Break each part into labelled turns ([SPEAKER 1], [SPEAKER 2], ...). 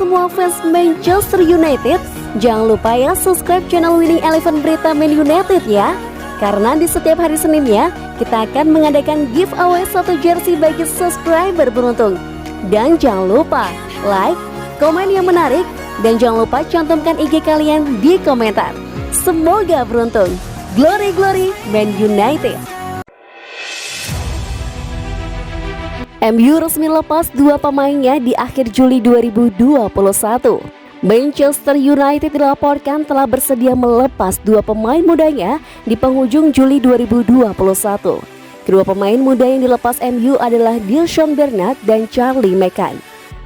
[SPEAKER 1] semua fans Manchester United, jangan lupa ya subscribe channel Winning Eleven Berita Man United ya. Karena di setiap hari Seninnya, kita akan mengadakan giveaway 1 jersey bagi subscriber beruntung. Dan jangan lupa like, komen yang menarik, dan jangan lupa cantumkan IG kalian di komentar. Semoga beruntung. Glory Glory Man United. MU resmi lepas 2 pemainnya di akhir Juli 2021. Manchester United dilaporkan telah bersedia melepas 2 pemain mudanya di penghujung Juli 2021. Kedua pemain muda yang dilepas MU adalah Dilson Bernat dan Charlie Mackay.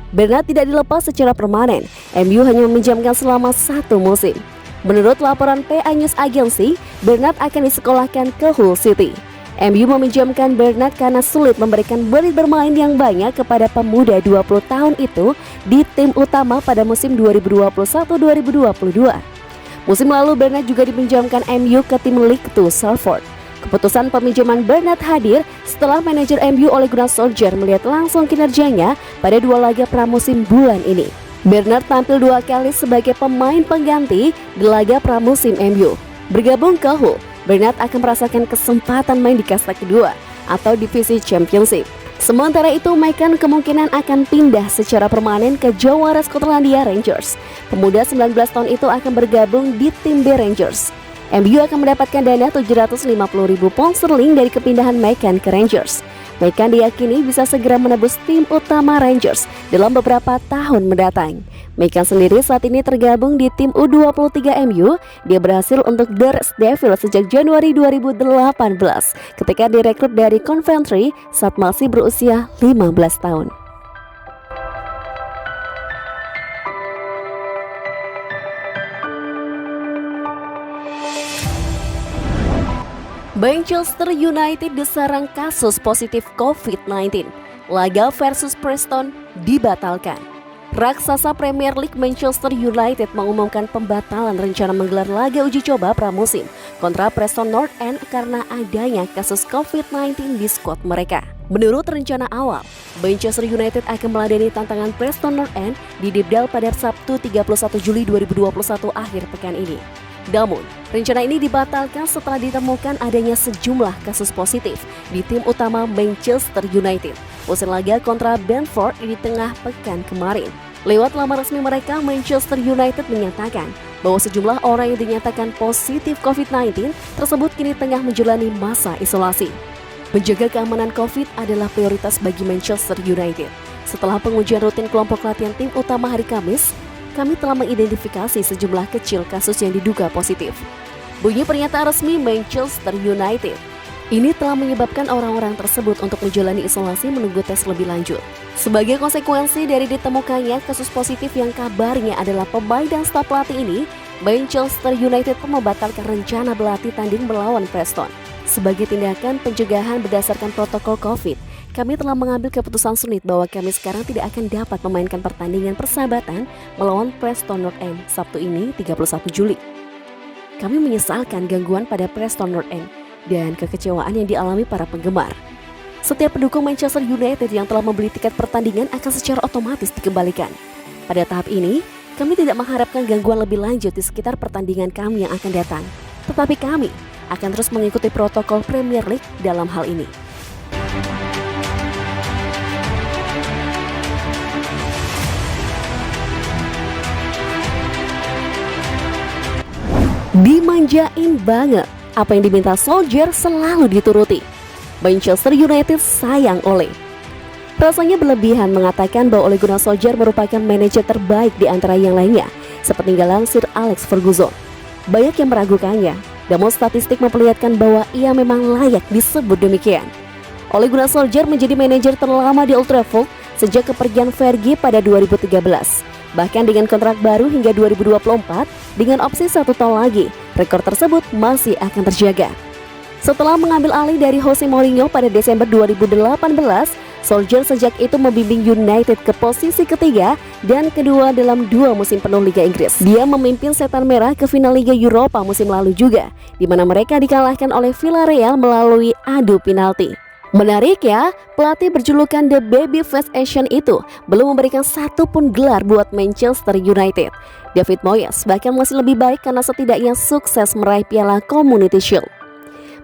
[SPEAKER 1] Bernat tidak dilepas secara permanen, MU hanya meminjamkan selama 1 musim. Menurut laporan PA News Agency, Bernat akan disekolahkan ke Hull City. MU meminjamkan Bernat karena sulit memberikan menit bermain yang banyak kepada pemuda 20 tahun itu di tim utama pada musim 2021-2022. Musim lalu Bernat juga dipinjamkan MU ke tim League 2 Salford. Keputusan peminjaman Bernat hadir setelah manajer MU Ole Gunnar Solskjaer melihat langsung kinerjanya pada 2 laga pramusim bulan ini. Bernat tampil 2 kali sebagai pemain pengganti di laga pramusim MU. Bergabung ke Hull, Bernat akan merasakan kesempatan main di kasta kedua atau divisi Championship. Sementara itu, Maicon kemungkinan akan pindah secara permanen ke jawara Skotlandia Rangers. Pemuda 19 tahun itu akan bergabung di tim The Rangers. MU akan mendapatkan dana 750.000 pound sterling dari kepindahan Maicon ke Rangers. Maicon diyakini bisa segera menebus tim utama Rangers dalam beberapa tahun mendatang. Maicon sendiri saat ini tergabung di tim U23 MU. Dia berhasil untuk The Red Devils sejak Januari 2018 ketika direkrut dari Coventry saat masih berusia 15 tahun. Manchester United diserang kasus positif COVID-19. Laga versus Preston dibatalkan. Raksasa Premier League Manchester United mengumumkan pembatalan rencana menggelar laga uji coba pramusim kontra Preston North End karena adanya kasus COVID-19 di skuad mereka. Menurut rencana awal, Manchester United akan meladeni tantangan Preston North End di Dibdale pada Sabtu 31 Juli 2021 akhir pekan ini. Namun, rencana ini dibatalkan setelah ditemukan adanya sejumlah kasus positif di tim utama Manchester United usai laga kontra Brentford di tengah pekan kemarin. Lewat laman resmi mereka, Manchester United menyatakan bahwa sejumlah orang yang dinyatakan positif COVID-19 tersebut kini tengah menjalani masa isolasi. Menjaga keamanan COVID adalah prioritas bagi Manchester United. Setelah pengujian rutin kelompok latihan tim utama hari Kamis, kami telah mengidentifikasi sejumlah kecil kasus yang diduga positif. Bunyi pernyataan resmi Manchester United. Ini telah menyebabkan orang-orang tersebut untuk menjalani isolasi menunggu tes lebih lanjut. Sebagai konsekuensi dari ditemukannya kasus positif yang kabarnya adalah pemain dan staf pelatih ini, Manchester United pun membatalkan rencana berlatih tanding melawan Preston. Sebagai tindakan pencegahan berdasarkan protokol COVID, kami telah mengambil keputusan sulit bahwa kami sekarang tidak akan dapat memainkan pertandingan persahabatan melawan Preston North End Sabtu ini 31 Juli. Kami menyesalkan gangguan pada Preston North End dan kekecewaan yang dialami para penggemar. Setiap pendukung Manchester United yang telah membeli tiket pertandingan akan secara otomatis dikembalikan. Pada tahap ini, kami tidak mengharapkan gangguan lebih lanjut di sekitar pertandingan kami yang akan datang. Tetapi kami akan terus mengikuti protokol Premier League dalam hal ini. Dimanjain banget, apa yang diminta Solskjaer selalu dituruti. Manchester United sayang Ole. Rasanya berlebihan mengatakan bahwa Ole Gunnar Solskjaer merupakan manajer terbaik di antara yang lainnya, sepeninggalan Sir Alex Ferguson. Banyak yang meragukannya, namun statistik memperlihatkan bahwa ia memang layak disebut demikian. Ole Gunnar Solskjaer menjadi manajer terlama di Old Trafford sejak kepergian Fergie pada 2013. Bahkan dengan kontrak baru hingga 2024 dengan opsi 1 tahun lagi, rekor tersebut masih akan terjaga. Setelah mengambil alih dari Jose Mourinho pada Desember 2018, Solskjaer sejak itu membimbing United ke posisi ketiga dan kedua dalam 2 musim penuh Liga Inggris. Dia memimpin Setan Merah ke final Liga Eropa musim lalu juga, di mana mereka dikalahkan oleh Villarreal melalui adu penalti. Menarik ya, pelatih berjulukan The Babyface Asian itu belum memberikan satu pun gelar buat Manchester United. David Moyes bahkan masih lebih baik karena setidaknya sukses meraih piala Community Shield.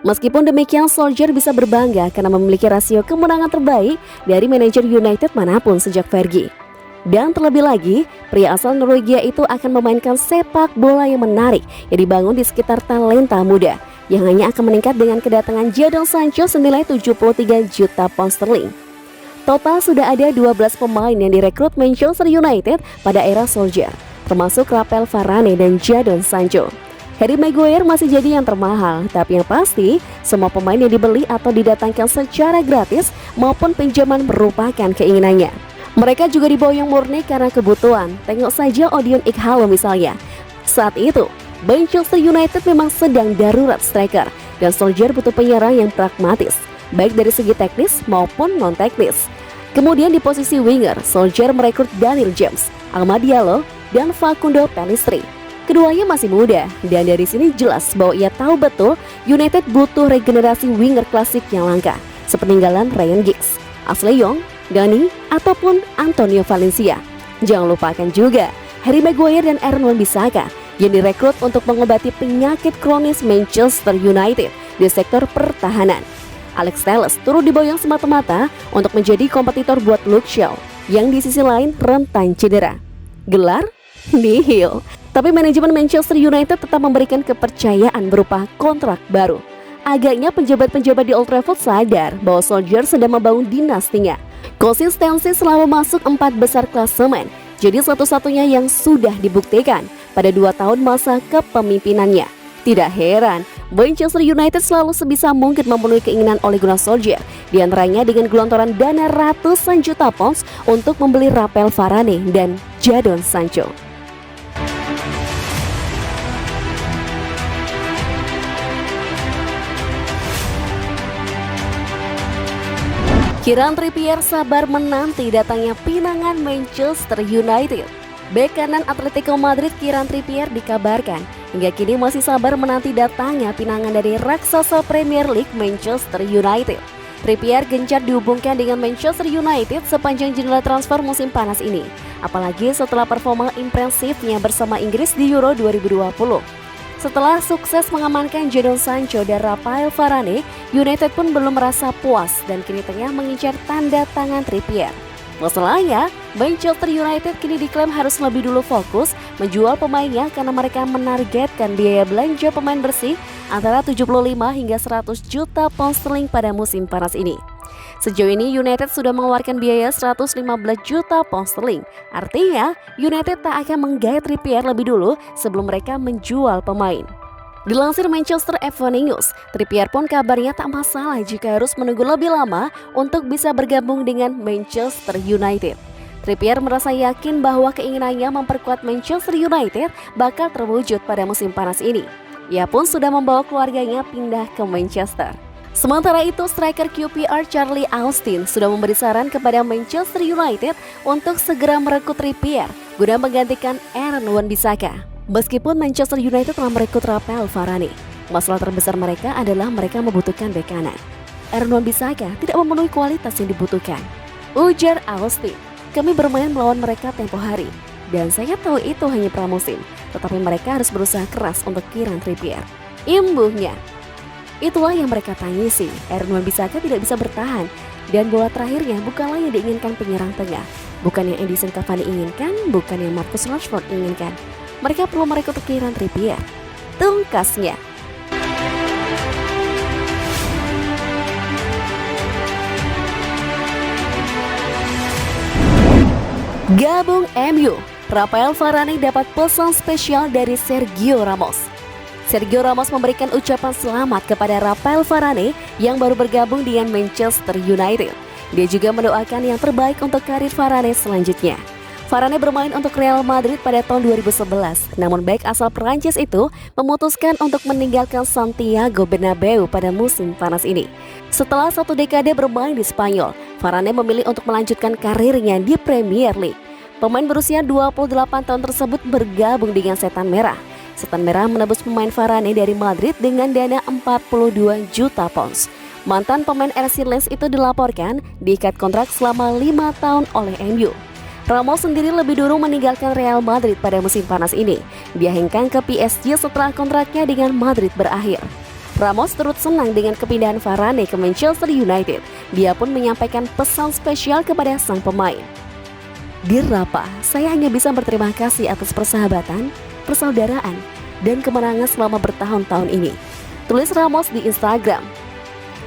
[SPEAKER 1] Meskipun demikian, Solskjaer bisa berbangga karena memiliki rasio kemenangan terbaik dari manajer United manapun sejak Fergie. Dan terlebih lagi, pria asal Norwegia itu akan memainkan sepak bola yang menarik yang dibangun di sekitar talenta muda, yang hanya akan meningkat dengan kedatangan Jadon Sancho senilai 73 juta pound sterling. Total sudah ada 12 pemain yang direkrut Manchester United pada era Solskjaer, termasuk Raphael Varane dan Jadon Sancho. Harry Maguire masih jadi yang termahal, tapi yang pasti semua pemain yang dibeli atau didatangkan secara gratis maupun pinjaman merupakan keinginannya. Mereka juga diboyong murni karena kebutuhan. Tengok saja Odion Ighalo misalnya. Saat itu, Manchester United memang sedang darurat striker dan Solskjaer butuh penyerang yang pragmatis, baik dari segi teknis maupun non-teknis. Kemudian di posisi winger, Solskjaer merekrut Daniel James, Amad Diallo, dan Facundo Pellistri. Keduanya masih muda, dan dari sini jelas bahwa ia tahu betul United butuh regenerasi winger klasik yang langka, sepeninggalan Ryan Giggs, Ashley Young, Dani, ataupun Antonio Valencia. Jangan lupakan juga Harry Maguire dan Aaron Wan-Bissaka yang direkrut untuk mengobati penyakit kronis Manchester United di sektor pertahanan. Alex Telles turut diboyong semata-mata untuk menjadi kompetitor buat Luke Shaw yang di sisi lain rentan cedera. Gelar? Nihil. Tapi manajemen Manchester United tetap memberikan kepercayaan berupa kontrak baru. Agaknya penjabat-penjabat di Old Trafford sadar bahwa Solskjaer sedang membangun dinastinya. Konsistensi selalu masuk 4 besar klasemen, jadi satu-satunya yang sudah dibuktikan pada 2 tahun masa kepemimpinannya. Tidak heran, Manchester United selalu sebisa mungkin memenuhi keinginan Ole Gunnar Solskjaer, di antaranya dengan gelontoran dana ratusan juta pounds untuk membeli Raphael Varane dan Jadon Sancho. Kieran Trippier sabar menanti datangnya pinangan Manchester United. Bek kanan Atletico Madrid Kieran Trippier dikabarkan hingga kini masih sabar menanti datangnya pinangan dari raksasa Premier League Manchester United. Trippier gencar dihubungkan dengan Manchester United sepanjang jendela transfer musim panas ini, apalagi setelah performa impresifnya bersama Inggris di Euro 2020. Setelah sukses mengamankan Jadon Sancho dan Raphael Varane, United pun belum merasa puas dan kini tengah mengincar tanda tangan Trippier. Masalahnya, Manchester United kini diklaim harus lebih dulu fokus menjual pemainnya karena mereka menargetkan biaya belanja pemain bersih antara 75 hingga 100 juta pound sterling pada musim panas ini. Sejauh ini United sudah mengeluarkan biaya 115 juta pound sterling. Artinya, United tak akan menggait Trippier lebih dulu sebelum mereka menjual pemain. Dilansir Manchester Evening News, Trippier pun kabarnya tak masalah jika harus menunggu lebih lama untuk bisa bergabung dengan Manchester United. Trippier merasa yakin bahwa keinginannya memperkuat Manchester United bakal terwujud pada musim panas ini. Ia pun sudah membawa keluarganya pindah ke Manchester. Sementara itu, striker QPR Charlie Austin sudah memberi saran kepada Manchester United untuk segera merekrut Trippier guna menggantikan Aaron Wan-Bissaka. Meskipun Manchester United telah merekrut Raphael Varane, masalah terbesar mereka adalah mereka membutuhkan bek kanan. Aaron Wan-Bissaka tidak memenuhi kualitas yang dibutuhkan. Ujar Austin, kami bermain melawan mereka tempo hari, dan saya tahu itu hanya pramusim, tetapi mereka harus berusaha keras untuk Kieran Trippier. Imbuhnya, itulah yang mereka tangisi. Aaron Wan-Bissaka tidak bisa bertahan, dan bola terakhirnya bukanlah yang diinginkan penyerang tengah, bukan yang Edinson Cavani inginkan, bukan yang Marcus Rashford inginkan. Mereka perlu merekrut Kieran Trippier. Tungkasnya. Gabung MU, Raphael Varane dapat pesan spesial dari Sergio Ramos. Sergio Ramos memberikan ucapan selamat kepada Raphael Varane yang baru bergabung dengan Manchester United. Dia juga mendoakan yang terbaik untuk karir Varane selanjutnya. Varane bermain untuk Real Madrid pada tahun 2011, namun bek asal Perancis itu memutuskan untuk meninggalkan Santiago Bernabeu pada musim panas ini. Setelah 1 dekade bermain di Spanyol, Varane memilih untuk melanjutkan karirnya di Premier League. Pemain berusia 28 tahun tersebut bergabung dengan Setan Merah. Setan Merah menebus pemain Varane dari Madrid dengan dana 42 juta pounds. Mantan pemain RC Lens itu dilaporkan diikat kontrak selama 5 tahun oleh MU. Ramos sendiri lebih dulu meninggalkan Real Madrid pada musim panas ini. Dia hengkang ke PSG setelah kontraknya dengan Madrid berakhir. Ramos turut senang dengan kepindahan Varane ke Manchester United. Dia pun menyampaikan pesan spesial kepada sang pemain. "Dear Rapa, saya hanya bisa berterima kasih atas persahabatan, persaudaraan, dan kemenangan selama bertahun-tahun ini," tulis Ramos di Instagram.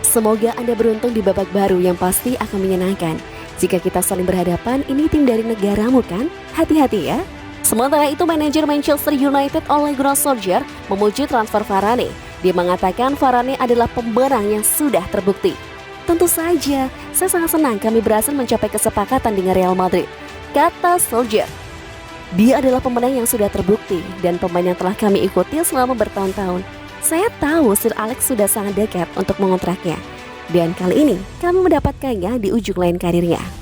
[SPEAKER 1] "Semoga Anda beruntung di babak baru yang pasti akan menyenangkan. Jika kita saling berhadapan, ini tim dari negaramu kan? Hati-hati ya." Sementara itu, manajer Manchester United Ole Gunnar Solskjaer memuji transfer Varane. Dia mengatakan Varane adalah pemberang yang sudah terbukti. "Tentu saja, saya sangat senang kami berhasil mencapai kesepakatan dengan Real Madrid," kata Solskjaer. "Dia adalah pemenang yang sudah terbukti dan pemain yang telah kami ikuti selama bertahun-tahun. Saya tahu Sir Alex sudah sangat dekat untuk mengontraknya. Dan kali ini kami mendapatkannya di ujung lain karirnya."